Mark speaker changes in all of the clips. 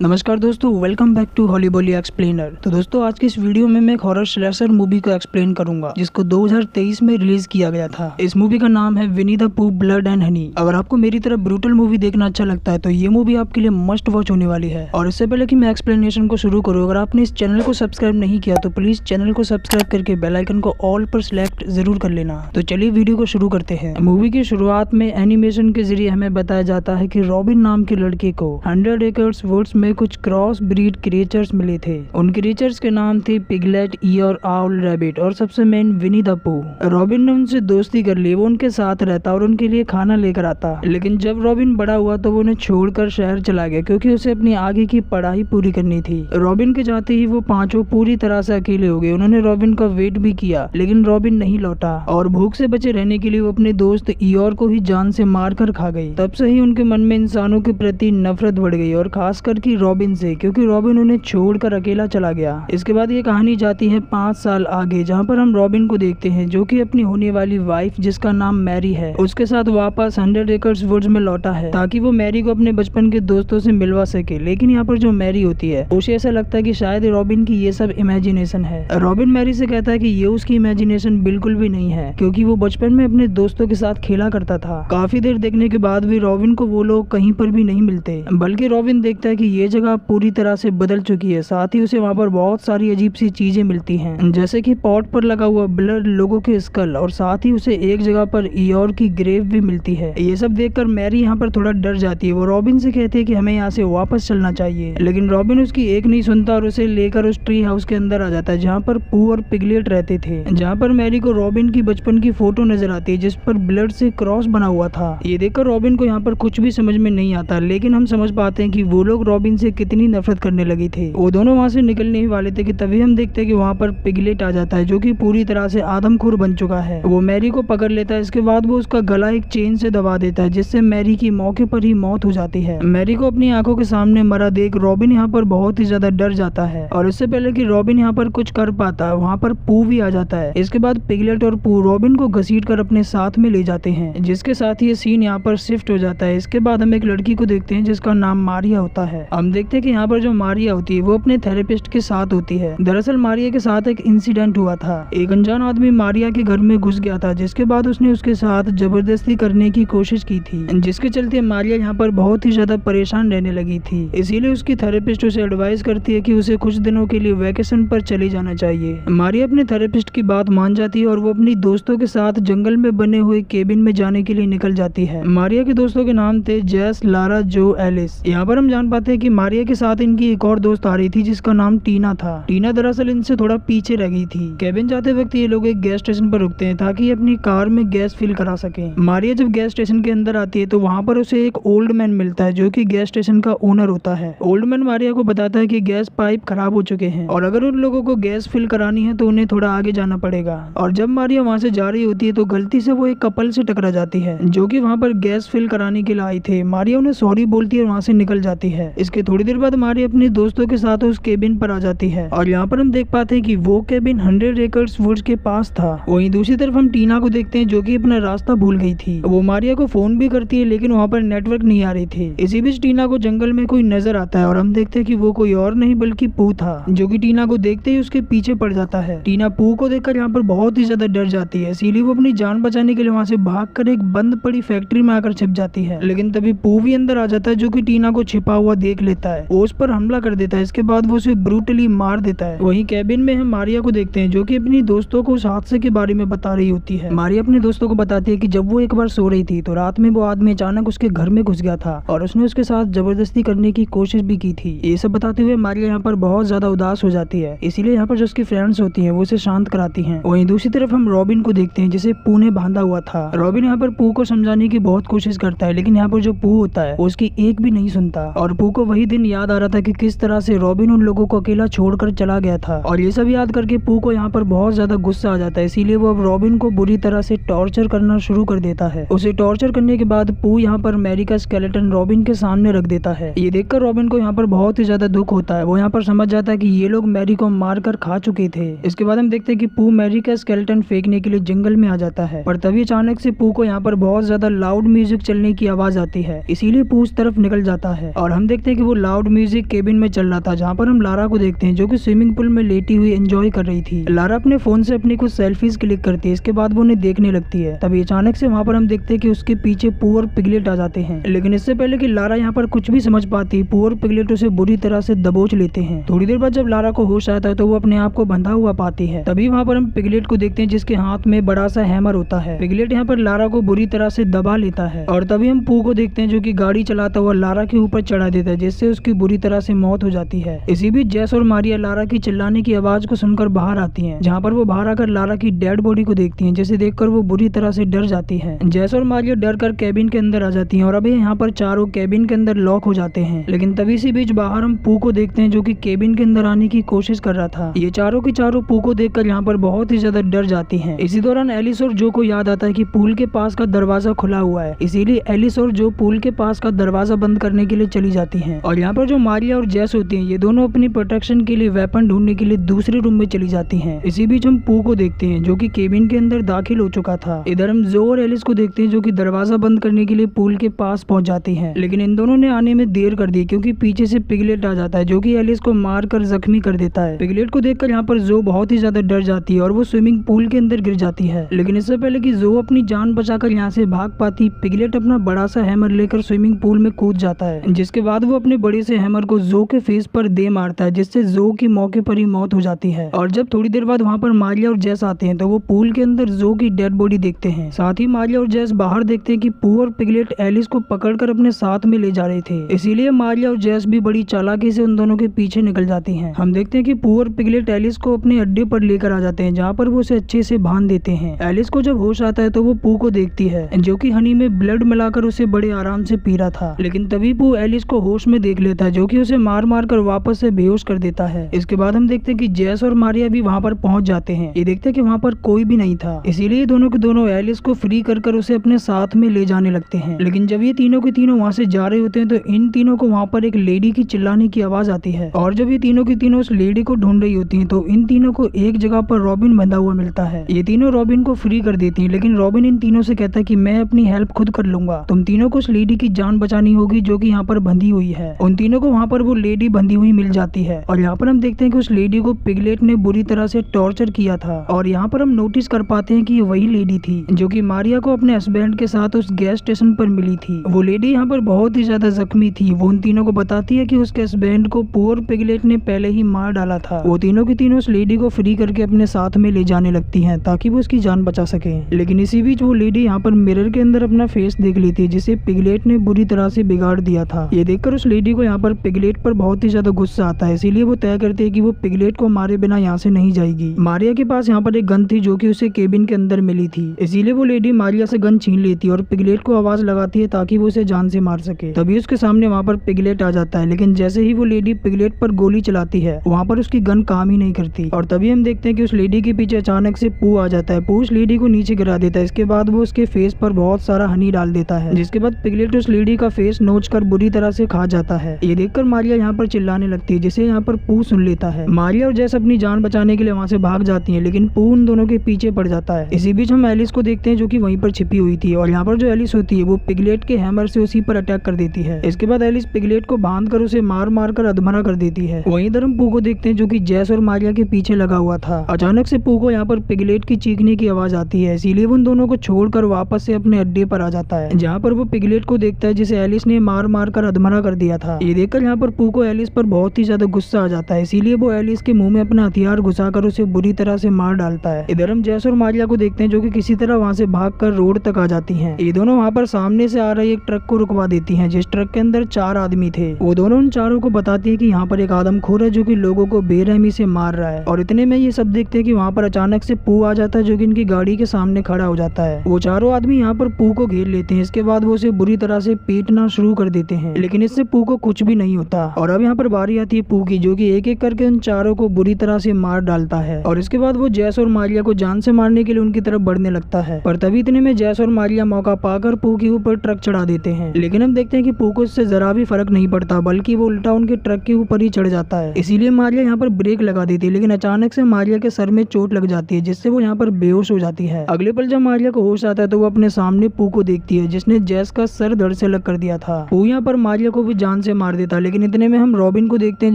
Speaker 1: नमस्कार दोस्तों, welcome back to हॉलीबॉली explainer. तो दोस्तों, आज की इस वीडियो में मैं एक हॉरर स्लैशर मूवी को एक्सप्लेन करूंगा जिसको 2023 में रिलीज किया गया था। इस मूवी का नाम है विनी द पू ब्लड एंड हनी। अगर आपको मेरी तरह ब्रूटल मूवी देखना अच्छा लगता है तो ये मूवी आपके लिए मस्ट वॉच होने वाली है। और इससे पहले कि मैं एक्सप्लेनेशन को शुरू करूँ, अगर आपने इस चैनल को सब्सक्राइब नहीं किया तो प्लीज चैनल को सब्सक्राइब करके बेल आइकन को ऑल पर सिलेक्ट जरूर कर लेना। तो चलिए वीडियो को शुरू करते हैं। मूवी की शुरुआत में एनिमेशन के जरिए हमें बताया जाता है कि रॉबिन नाम के लड़के को 100 एकर्स वुड्स में कुछ क्रॉस ब्रीड क्रिएचर्स मिले थे। उन क्रिएचर्स के नाम थे पिगलेट, ईयर, आउल, रैबिट और सबसे मेन विनी द पू। रॉबिन ने उनसे दोस्ती कर ली, वो उनके साथ रहता और उनके लिए खाना लेकर आता। लेकिन जब रॉबिन बड़ा हुआ तो वो उन्हें छोड़कर शहर चला गया क्योंकि उसे अपनी आगे की पढ़ाई पूरी करनी थी। रॉबिन के जाते ही वो पांचों पूरी तरह से अकेले हो गए। उन्होंने रॉबिन का वेट भी किया लेकिन रॉबिन नहीं लौटा और भूख से बचे रहने के लिए वो अपने दोस्त ईयर को ही जान से मार कर खा गई। तब से ही उनके मन में इंसानों के प्रति नफरत बढ़ गई और खासकर की रॉबिन से, क्योंकि रॉबिन उन्हें छोड़कर अकेला चला गया। इसके बाद ये कहानी जाती है 5 साल आगे, जहाँ पर हम रॉबिन को देखते हैं जो कि अपनी होने वाली वाइफ जिसका नाम मैरी है उसके साथ वापस 100 एकर्स वुड्स में लौटा है ताकि वो मैरी को अपने बचपन के दोस्तों से मिलवा सके। लेकिन यहाँ पर जो मैरी होती है उसे ऐसा लगता है कि शायद रॉबिन की ये सब इमेजिनेशन है। रॉबिन मैरी से कहता है कि ये उसकी इमेजिनेशन बिल्कुल भी नहीं है क्योंकि वो बचपन में अपने दोस्तों के साथ खेला करता था। काफी देर देखने के बाद भी रॉबिन को वो लोग कहीं पर भी नहीं मिलते, बल्कि रॉबिन देखता है कि ये जगह पूरी तरह से बदल चुकी है। साथ ही उसे वहाँ पर बहुत सारी अजीब सी चीजें मिलती हैं, जैसे कि पॉट पर लगा हुआ ब्लड, लोगों के स्कल और साथ ही उसे एक जगह पर ईयर की ग्रेव भी मिलती है। ये सब देखकर मैरी यहाँ पर थोड़ा डर जाती है। वो रॉबिन से कहती है कि हमें यहाँ से वापस चलना चाहिए, लेकिन रॉबिन उसकी एक नहीं सुनता और उसे लेकर उस ट्री हाउस के अंदर आ जाता है जहाँ पर पू और पिगलेट रहते थे। जहाँ पर मैरी को रॉबिन की बचपन की फोटो नजर आती है जिस पर ब्लड से क्रॉस बना हुआ था। ये देखकर रॉबिन को यहाँ पर कुछ भी समझ में नहीं आता, लेकिन हम समझ पाते हैं कि वो लोग रॉबिन से कितनी नफरत करने लगे थे। वो दोनों वहाँ से निकलने ही वाले थे कि तभी हम देखते हैं कि वहाँ पर पिगलेट आ जाता है जो कि पूरी तरह से आदमखोर बन चुका है। वो मैरी को पकड़ लेता है। इसके बाद वो उसका गला एक चेन से दबा देता है जिससे मैरी की मौके पर ही मौत हो जाती है। मैरी को अपनी आंखों के सामने मरा देख रॉबिन यहाँ पर बहुत ही ज्यादा डर जाता है और इससे पहले कि रॉबिन यहाँ पर कुछ कर पाता है वहाँ पर पू भी आ जाता है। इसके बाद पिगलेट और पू रॉबिन को घसीट कर अपने साथ में ले जाते हैं, जिसके साथ ये सीन यहाँ पर शिफ्ट हो जाता है। इसके बाद हम एक लड़की को देखते हैं जिसका नाम मारिया होता है। हम देखते हैं कि यहाँ पर जो मारिया होती है वो अपने थेरेपिस्ट के साथ होती है। दरअसल मारिया के साथ एक इंसिडेंट हुआ था। एक अनजान आदमी मारिया के घर में घुस गया था जिसके बाद उसने उसके साथ जबरदस्ती करने की कोशिश की थी, जिसके चलते मारिया यहाँ पर बहुत ही ज्यादा परेशान रहने लगी थी। इसीलिए उसकी थेरेपिस्ट उसे एडवाइस करती है कि उसे कुछ दिनों के लिए वेकेशन पर चले जाना चाहिए। मारिया अपने थेरेपिस्ट की बात मान जाती है और वो अपनी दोस्तों के साथ जंगल में बने हुए केबिन में जाने के लिए निकल जाती है। मारिया के दोस्तों के नाम थे जेस, लारा, जो, एलिस। यहाँ पर हम जान पाते हैं कि मारिया के साथ इनकी एक और दोस्त आ रही थी जिसका नाम टीना था। टीना दरअसल इनसे थोड़ा पीछे रह गई थी। केबिन जाते वक्त ये लोग एक गैस स्टेशन पर रुकते हैं ताकि ये अपनी कार में गैस फिल करा सके। मारिया जब गैस स्टेशन के अंदर आती है तो वहाँ पर उसे एक ओल्ड मैन मिलता है जो कि गैस स्टेशन का ओनर होता है। ओल्ड मैन मारिया को बताता है कि गैस पाइप खराब हो चुके हैं और अगर उन लोगों को गैस फिल करानी है तो उन्हें थोड़ा आगे जाना पड़ेगा। और जब मारिया वहाँ से जा रही होती है तो गलती से वो एक कपल से टकरा जाती है जो कि वहाँ पर गैस फिल कराने के लिए आई थे। मारिया उन्हें सॉरी बोलती है और वहाँ से निकल जाती है। इसके थोड़ी देर बाद मारिया अपने दोस्तों के साथ उस केबिन पर आ जाती है और यहाँ पर हम देख पाते हैं कि वो केबिन 100 एकर्स वुड्स के पास था। वहीं दूसरी तरफ हम टीना को देखते हैं जो कि अपना रास्ता भूल गई थी। वो मारिया को फोन भी करती है लेकिन वहाँ पर नेटवर्क नहीं आ रही थी। इसी बीच टीना को जंगल में कोई नजर आता है और हम देखते हैं कि वो कोई और नहीं बल्कि पू था जो कि टीना को देखते ही उसके पीछे पड़ जाता है। टीना पू को देखकर यहाँ पर बहुत ही ज्यादा डर जाती है, इसीलिए वो अपनी जान बचाने के लिए वहाँ से भागकर एक बंद पड़ी फैक्ट्री में आकर छिप जाती है। लेकिन तभी पू भी अंदर आ जाता है जो कि टीना को छिपा हुआ देख लेता है। वो उस पर हमला कर देता है। इसके बाद वो उसे ब्रूटली मार देता है। वहीं केबिन में हम मारिया को देखते हैं जो कि अपनी दोस्तों को उस हादसे के बारे में बता रही होती है। मारिया अपने दोस्तों को बताती है कि जब वो एक बार सो रही थी तो रात में वो आदमी अचानक उसके घर में घुस गया था और उसने उसके साथ जबरदस्ती करने की कोशिश भी की थी। ये सब बताते हुए मारिया यहाँ पर बहुत ज्यादा उदास हो जाती है, इसीलिए यहाँ पर जो उसकी फ्रेंड्स होती हैं वो उसे शांत कराती हैं। वहीं दूसरी तरफ हम रॉबिन को देखते हैं जिसे पू ने बांधा हुआ था। रॉबिन यहाँ पर पू को समझाने की बहुत कोशिश करता है लेकिन यहाँ पर जो पू होता है वो उसकी एक भी नहीं सुनता और पू को वही दिन याद आ रहा था कि किस तरह से रॉबिन उन लोगों को अकेला छोड़कर चला गया था। और ये सब याद करके पू को यहाँ पर बहुत ज्यादा गुस्सा आ जाता है, इसीलिए वो अब रॉबिन को बुरी तरह से टॉर्चर करना शुरू कर देता है। उसे टॉर्चर करने के बाद पू यहाँ पर मैरी का स्केलेटन रॉबिन के सामने रख देता है। ये देखकर रॉबिन को यहाँ पर बहुत ही ज्यादा दुख होता है। वो यहाँ पर समझ जाता है कि ये लोग मैरी को मार कर खा चुके थे। इसके बाद हम देखते हैं कि पू मैरी का स्केलेटन फेंकने के लिए जंगल में आ जाता है, पर तभी अचानक से पू को यहाँ पर बहुत ज्यादा लाउड म्यूजिक चलने की आवाज आती है, इसीलिए पू उस तरफ निकल जाता है और हम देखते हैं कि वो लाउड म्यूजिक केबिन में चल रहा था, जहाँ पर हम लारा को देखते हैं जो कि स्विमिंग पूल में लेटी हुई एंजॉय कर रही थी। लारा अपने फोन से अपनी कुछ सेल्फीज क्लिक करती है, इसके बाद वो उन्हें देखने लगती है। तभी अचानक से वहाँ पर हम देखते हैं कि उसके पीछे पू और पिगलेट आ जाते हैं। लेकिन इससे पहले कि लारा यहाँ पर कुछ भी समझ पाती, पू और पिगलेट उसे बुरी तरह से दबोच लेते हैं। थोड़ी देर बाद जब लारा को होश आता है तो वो अपने आप को बंधा हुआ पाती है। तभी वहाँ पर हम पिगलेट को देखते हैं जिसके हाथ में बड़ा सा हैमर होता है। पिगलेट यहाँ पर लारा को बुरी तरह से दबा लेता है और तभी हम पू को देखते हैं जो कि गाड़ी चलाता हुआ लारा के ऊपर चढ़ा देता है, जिससे उसकी बुरी तरह से मौत हो जाती है। इसी बीच जेस और मारिया लारा की चिल्लाने की आवाज को सुनकर बाहर आती हैं, जहाँ पर वो बाहर आकर लारा की डेड बॉडी को देखती हैं, जिसे देखकर वो बुरी तरह से डर जाती है। जेस और मारिया डर कर कैबिन के अंदर आ जाती हैं और अभी यहाँ पर चारों कैबिन के अंदर लॉक हो जाते हैं। लेकिन तभी इसी बीच बाहर हम पू को देखते हैं जो कि केबिन के अंदर आने की कोशिश कर रहा था। ये चारों की चारों पू को देखकर यहाँ पर बहुत ही ज्यादा डर जाती हैं। इसी दौरान एलिस और जो को याद आता है कि पूल के पास का दरवाजा खुला हुआ है, इसीलिए एलिस और जो पूल के पास का दरवाजा बंद करने के लिए चली जाती हैं। और यहाँ पर जो मारिया और जेस होती हैं, ये दोनों अपनी प्रोटेक्शन के लिए वेपन ढूंढने के लिए दूसरे रूम में चली जाती हैं। इसी बीच हम पू को देखते हैं जो कि केबिन के अंदर दाखिल हो चुका था। इधर हम जो और एलिस को देखते हैं जो कि दरवाजा बंद करने के लिए पूल के पास पहुंच जाती हैं। लेकिन इन दोनों ने आने में देर कर दी क्योंकि पीछे से पिगलेट आ जाता है जो कि एलिस को मारकर जख्मी कर देता है। पिगलेट को देखकर यहाँ पर जो बहुत ही ज्यादा डर जाती है और वो स्विमिंग पूल के अंदर गिर जाती है। लेकिन इससे पहले कि जो अपनी जान बचाकर यहाँ से भाग पाती, पिगलेट अपना बड़ा सा हैमर लेकर स्विमिंग पूल में कूद जाता है, जिसके बाद वो अपने बड़े से हैमर को जो के फेस पर दे मारता है, जिससे जो की मौके पर ही मौत हो जाती है। और जब थोड़ी देर बाद वहाँ पर मारिया और जेस आते हैं तो वो पूल के अंदर जो की डेड बॉडी देखते हैं। साथ ही मारिया और जेस बाहर देखते हैं कि पू और पिगलेट एलिस को पकड़कर अपने साथ में ले जा रहे थे, इसीलिए मारिया और जेस भी बड़ी चालाकी से उन दोनों के पीछे निकल जाती हैं। हम देखते हैं कि पू और पिगलेट एलिस को अपने अड्डे पर लेकर आ जाते हैं, जहाँ पर वो उसे अच्छे से बांध देते हैं। एलिस को जब होश आता है तो वो पू को देखती है जो कि हनी में ब्लड मिलाकर उसे बड़े आराम से पी रहा था। लेकिन तभी पू एलिस को होश में देख लेता है जो कि उसे मार मार कर वापस से बेहोश कर देता है। इसके बाद हम देखते हैं कि जेस और मारिया भी वहाँ पर पहुंच जाते हैं। ये देखते हैं कि वहाँ पर कोई भी नहीं था, इसीलिए दोनों के दोनों एलिस को फ्री कर उसे अपने साथ में ले जाने लगते हैं। लेकिन जब ये तीनों के तीनों वहाँ से जा रहे होते हैं तो इन तीनों को वहाँ पर एक लेडी की चिल्लाने की आवाज आती है। और जब ये तीनों की तीनों उस लेडी को ढूंढ रही होती हैं तो इन तीनों को एक जगह पर रॉबिन बंधा हुआ मिलता है। ये तीनों रॉबिन को फ्री कर देती हैं, लेकिन रॉबिन इन तीनों से कहता है कि मैं अपनी हेल्प खुद कर लूंगा, तुम तीनों को उस लेडी की जान बचानी होगी जो कि यहाँ पर बंधी हुई है। उन तीनों को वहाँ पर वो लेडी बंधी हुई मिल जाती है और यहाँ पर हम देखते हैं कि उस लेडी को पिगलेट ने बुरी तरह से टॉर्चर किया था। और यहाँ पर हम नोटिस कर पाते हैं कि ये वही लेडी थी जो कि मारिया को अपने हस्बैंड के साथ उस गैस स्टेशन पर मिली थी। वो लेडी यहाँ पर बहुत ही ज्यादा जख्मी थी। वो उन तीनों को बताती है कि उसके हस्बैंड को पू और पिगलेट ने पहले ही मार डाला था। वो तीनों की तीनों उस लेडी को फ्री करके अपने साथ में ले जाने लगती हैं ताकि वो उसकी जान बचा सके। लेकिन इसी बीच वो लेडी यहाँ पर मिरर के अंदर अपना फेस देख लेती है जिसे पिगलेट ने बुरी तरह से बिगाड़ दिया था। ये देखकर उस लेडी को यहाँ पर पिगलेट पर बहुत ही ज्यादा गुस्सा आता है, इसीलिए वो तय करती है कि वो पिगलेट को मारे बिना यहाँ से नहीं जाएगी। मारिया के पास यहाँ पर एक गन थी जो कि उसे केबिन के अंदर मिली थी, इसीलिए वो लेडी मारिया से गन छीन लेती है और पिगलेट को आवाज लगाती है ताकि वो उसे जान से मार सके। तभी उसके सामने वहाँ पर पिगलेट आ जाता है, लेकिन जैसे ही वो लेडी पिगलेट पर गोली चलाती है वहाँ पर उसकी गन काम ही नहीं करती। और तभी हम देखते हैं कि उस लेडी के पीछे अचानक से पू आ जाता है। पू उस लेडी को नीचे गिरा देता है, इसके बाद वो उसके फेस पर बहुत सारा हनी डाल देता है, जिसके बाद पिगलेट उस लेडी का फेस नोच कर बुरी तरह से खा जाता है। ये देखकर मारिया यहाँ पर चिल्लाने लगती है, जिसे यहाँ पर पू सुन लेता है। मारिया और जैस अपनी जान बचाने के लिए वहाँ से भाग जाती है, लेकिन पू उन दोनों के पीछे पड़ जाता है। इसी बीच हम एलिस को देखते हैं जो कि वहीं पर छिपी हुई थी और यहाँ पर जो एलिस होती है वो पिगलेट के हैमर से उसी पर अटैक कर देती है। इसके बाद एलिस पिगलेट को बांध कर उसे मार मार कर अधमरा कर देती है। वहीं इधर हम पू को देखते हैं जो कि जेस और मारिया के पीछे लगा हुआ था। अचानक से पू को यहाँ पर पिगलेट की चीखने की आवाज आती है, इसीलिए वो उन दोनों को छोड़कर वापस से अपने अड्डे पर आ जाता है, जहाँ पर वो पिगलेट को देखता है जिसे एलिस ने मार मार कर अधमरा कर दिया था। ये देखकर यहाँ पर पू को एलिस पर बहुत ही ज्यादा गुस्सा आ जाता है, इसीलिए वो एलिस के मुंह में अपना हथियार घुसाकर उसे बुरी तरह से मार डालता है। इधर हम जेस और मारिया को देखते हैं जो कि किसी तरह वहाँ से भागकर रोड तक आ जाती हैं। ये दोनों वहाँ पर सामने से आ रहे एक ट्रक को रुकवा देती हैं, जिस ट्रक के अंदर 4 आदमी थे। वो दोनों उन चारों को बताती है कि यहाँ पर एक आदमखोर है जो कि लोगों को बेरहमी से मार रहा है। और इतने में ये सब देखते हैं कि वहाँ पर अचानक से पू आ जाता है जो कि इनकी गाड़ी के सामने खड़ा हो जाता है। वो चारों आदमी यहाँ पर पू को घेर लेते हैं, इसके बाद वो उसे बुरी तरह से पीटना शुरू कर देते हैं, लेकिन इससे पू को कुछ भी नहीं होता। और अब यहाँ पर बारी आती है पू की, जो कि एक एक करके उन चारों को बुरी तरह से मार डालता है। और इसके बाद वो जेस और मारिया को जान से मारने के लिए उनकी तरफ बढ़ने लगता है, पर तभी इतने में जेस और मारिया मौका पाकर पू के ऊपर ट्रक चढ़ा देते हैं। लेकिन हम देखते हैं कि पू को इससे जरा भी फर्क नहीं पड़ता, बल्कि वो उल्टा उनके ट्रक के ऊपर ही चढ़ जाता है। इसीलिए मारिया यहाँ पर ब्रेक लगा देती है, लेकिन अचानक से मारिया के सर में चोट लग जाती है, जिससे वो यहाँ पर बेहोश हो जाती है। अगले पल जब मारिया को होश आता है तो वो अपने सामने पू को देखती है जिसने जेस का सर धड़ से अलग कर दिया था। पू यहाँ पर मारिया को भी जान जान से मार देता है। लेकिन इतने में हम रॉबिन को देखते हैं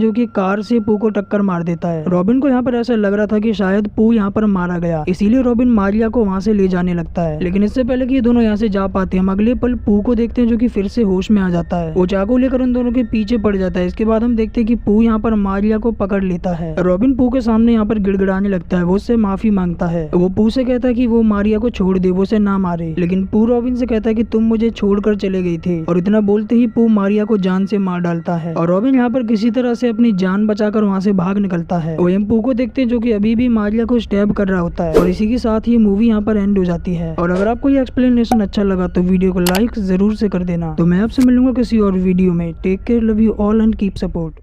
Speaker 1: जो कि कार से पू को टक्कर मार देता है। रॉबिन को यहाँ पर ऐसा लग रहा था कि शायद पू यहाँ पर मारा गया, इसीलिए रॉबिन मारिया को वहाँ से ले जाने लगता है। लेकिन इससे पहले कि ये दोनों यहाँ से जा पाते हैं, हम अगले पल पू को देखते हैं जो कि फिर से होश में आ जाता है। वो चाकू लेकर उन दोनों के पीछे पड़ जाता है। इसके बाद हम देखते हैं कि पू यहाँ पर मारिया को पकड़ लेता है। रॉबिन पू के सामने यहाँ पर गिड़गिड़ाने लगता है, वो उससे माफी मांगता है। वो पू से कहता है कि वो मारिया को छोड़ दे, वो उसे ना मारे। लेकिन पू रॉबिन से कहता है कि तुम मुझे छोड़कर चले गई थे, और इतना बोलते ही पू मारिया को जान से मार डालता है। और रॉबिन यहाँ पर किसी तरह से अपनी जान बचाकर वहाँ से भाग निकलता है। और हम पू को देखते हैं जो कि अभी भी मारिया को स्टैब कर रहा होता है। और इसी के साथ ये मूवी यहाँ पर एंड हो जाती है। और अगर आपको ये एक्सप्लेनेशन अच्छा लगा तो वीडियो को लाइक जरूर से कर देना। तो मैं आपसे मिलूंगा किसी और वीडियो में। Take care, love you all and keep support.